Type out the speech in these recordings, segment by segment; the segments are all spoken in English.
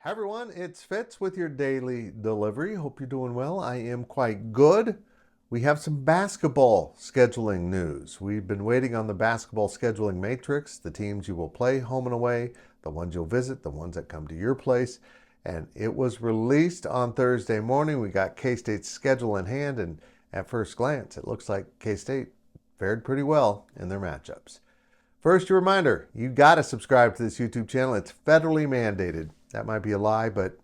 Hi everyone, it's Fitz with your daily delivery. Hope you're doing well. I am quite good. We have some basketball scheduling news. We've been waiting on the basketball scheduling matrix, the teams you will play home and away, the ones you'll visit, the ones that come to your place. And it was released on Thursday morning. We got K-State's schedule in hand, and at first glance, it looks like K-State fared pretty well in their matchups. First, a reminder, you got to subscribe to this YouTube channel. It's federally mandated. That might be a lie, but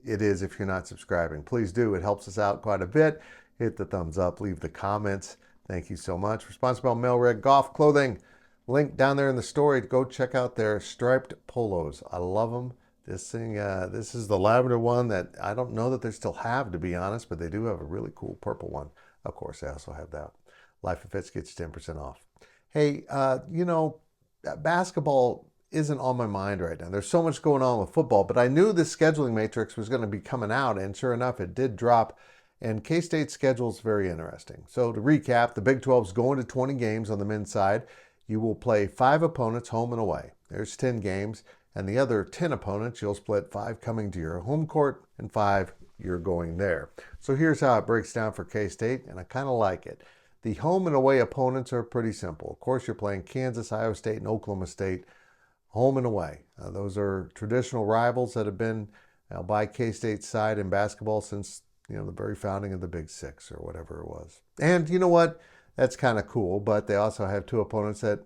it is if you're not subscribing. Please do. It helps us out quite a bit. Hit the thumbs up. Leave the comments. Thank you so much. We're sponsored by Mailreg Golf Clothing. Link down there in the story to go check out their striped polos. I love them. This is the lavender one that I don't know that they still have, to be honest, but they do have a really cool purple one. Of course, I also have that. Life of Fitz gets you 10% off. Hey, basketball isn't on my mind right now. There's so much going on with football, but I knew this scheduling matrix was going to be coming out, and sure enough, it did drop. And K-State's schedule is very interesting. So to recap, the Big 12 is going to 20 games on the men's side. You will play 5 opponents home and away. There's 10 games, and the other 10 opponents, you'll split 5 coming to your home court and 5 you're going there. So here's how it breaks down for K-State, and I kind of like it. The home and away opponents are pretty simple. Of course, you're playing Kansas, Iowa State, and Oklahoma State home and away. Those are traditional rivals that have been by K-State's side in basketball since the very founding of the Big Six or whatever it was. And you know what? That's kind of cool, but they also have 2 opponents that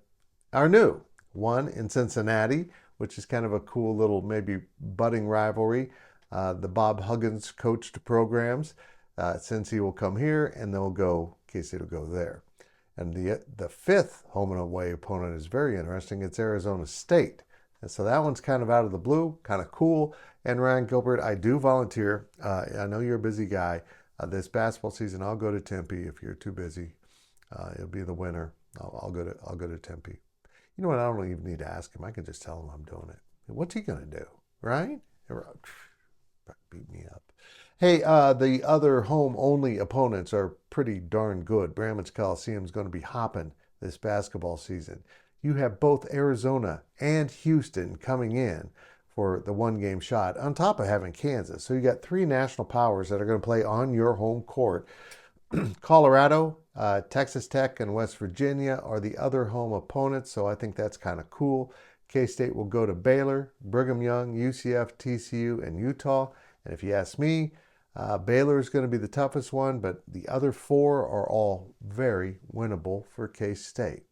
are new. One in Cincinnati, which is kind of a cool little maybe budding rivalry. The Bob Huggins coached programs. Cincy will come here and they'll go, K-State will go there. And the 5th home and away opponent is very interesting. It's Arizona State. And so that one's kind of out of the blue, kind of cool. And Ryan Gilbert, I do volunteer. I know you're a busy guy. This basketball season, I'll go to Tempe if you're too busy. It'll be the winter. I'll go to Tempe. You know what? I don't even need to ask him. I can just tell him I'm doing it. What's he gonna do, right? Beat me up. Hey, the other home-only opponents are pretty darn good. Bramlage Coliseum is going to be hopping this basketball season. You have both Arizona and Houston coming in for the one-game shot, on top of having Kansas. So you got 3 national powers that are going to play on your home court. Colorado, Texas Tech, and West Virginia are the other home opponents, so I think that's kind of cool. K-State will go to Baylor, Brigham Young, UCF, TCU, and Utah. And if you ask me, Baylor is going to be the toughest one, but the other 4 are all very winnable for K-State.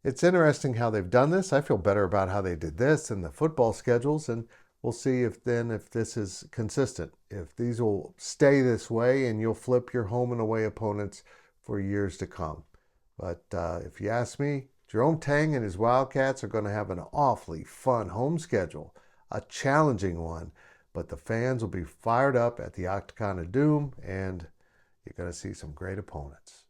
It's interesting how they've done this. I feel better about how they did this and the football schedules, and we'll see if this is consistent. If these will stay this way and you'll flip your home and away opponents for years to come. But if you ask me, Jerome Tang and his Wildcats are going to have an awfully fun home schedule, a challenging one. But the fans will be fired up at the Octagon of Doom, and you're going to see some great opponents.